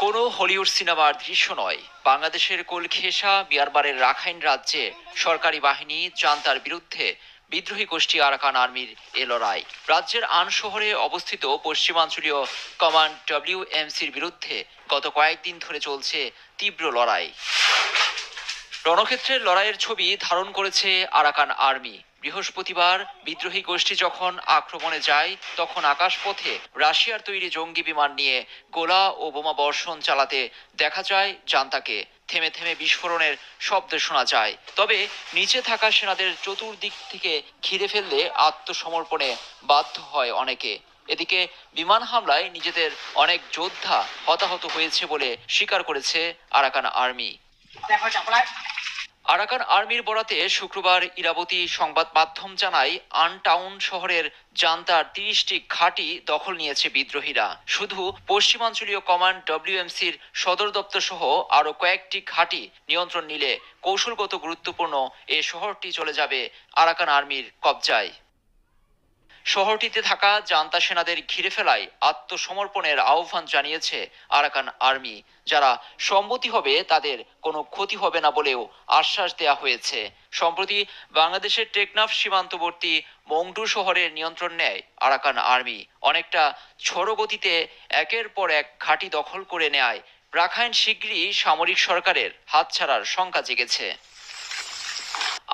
কোনো হলিউড সিনেমার দৃশ্য নয়, বাংলাদেশের কোলখেসা মিয়ানমারের রাখাইন রাজ্যে সরকারি বাহিনী জান্তার বিরুদ্ধে বিদ্রোহী গোষ্ঠী আরাকান আর্মির এ লড়াই। রাজ্যের আন শহরে অবস্থিত পশ্চিমাঞ্চলীয় কমান্ড ডব্লিউএমসির বিরুদ্ধে গত কয়েকদিন ধরে চলছে তীব্র লড়াই। রণক্ষেত্রের লড়াইয়ের ছবি ধারণ করেছে আরাকান আর্মি। বৃহস্পতিবার বিদ্রোহী গোষ্ঠী যখন আক্রমণে যায়, তখন আকাশপথে রাশিয়ার তৈরি জঙ্গি বিমান নিয়ে গোলা ও বোমা বর্ষণ চালাতে দেখা যায় জান্তাকে। থেমে থেমে বিস্ফোরণের শব্দ শোনা যায়, তবে নিচে থাকা সেনাদের চতুর্দিক থেকে ঘিরে ফেললে আত্মসমর্পণে বাধ্য হয় অনেকে। এদিকে বিমান হামলায় নিজেদের অনেক যোদ্ধা হতাহত হয়েছে বলে স্বীকার করেছে আরাকান আর্মি। আরাকান আর্মির বরাতে শুক্রবার ইরাবতী সংবাদ মাধ্যম জানায়, আনটাউন শহরের জান্তার ৩০টি ঘাঁটি দখল নিয়েছে বিদ্রোহীরা। শুধু পশ্চিমাঞ্চলীয় কমান্ড ডব্লিউএমসির সদর দপ্তর সহ আরও কয়েকটি ঘাঁটি নিয়ন্ত্রণ নিলে কৌশলগত গুরুত্বপূর্ণ এ শহরটি চলে যাবে আরাকান আর্মির কবজায়। শহরটিতে থাকা জান্তা সেনাদের ঘিরে ফেলায় আত্মসমর্পণের আহ্বান জানিয়েছে আরাকান আর্মি। যারা সম্মতি হবে তাদের কোনো ক্ষতি হবে না বলেও আশ্বাস দেওয়া হয়েছে। সম্প্রতি বাংলাদেশের টেকনাফ সীমান্তবর্তী মংডু শহরের নিয়ন্ত্রণ নেয় আরাকান আর্মি। অনেকটা ঝড়ো গতিতে একের পর এক ঘাঁটি দখল করে নেয় রাখাইন। শিগগিরই সামরিক সরকারের হাতছাড়ার শঙ্কা জেগেছে।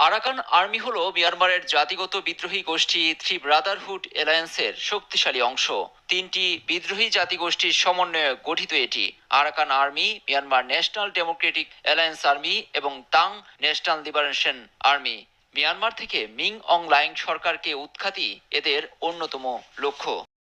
আরাকান আর্মি হল মিয়ানমারের জাতিগত বিদ্রোহী গোষ্ঠী থ্রি ব্রাদারহুড অ্যালায়েন্সের শক্তিশালী অংশ। তিনটি বিদ্রোহী জাতিগোষ্ঠীর সমন্বয়ে গঠিত এটি। Arakan army, Myanmar national Democratic alliance army এবং তাং ন্যাশনাল লিবারেশন আর্মি। মিয়ানমার থেকে মিং অং লাইং সরকারকে উৎখাতই এদের অন্যতম লক্ষ্য।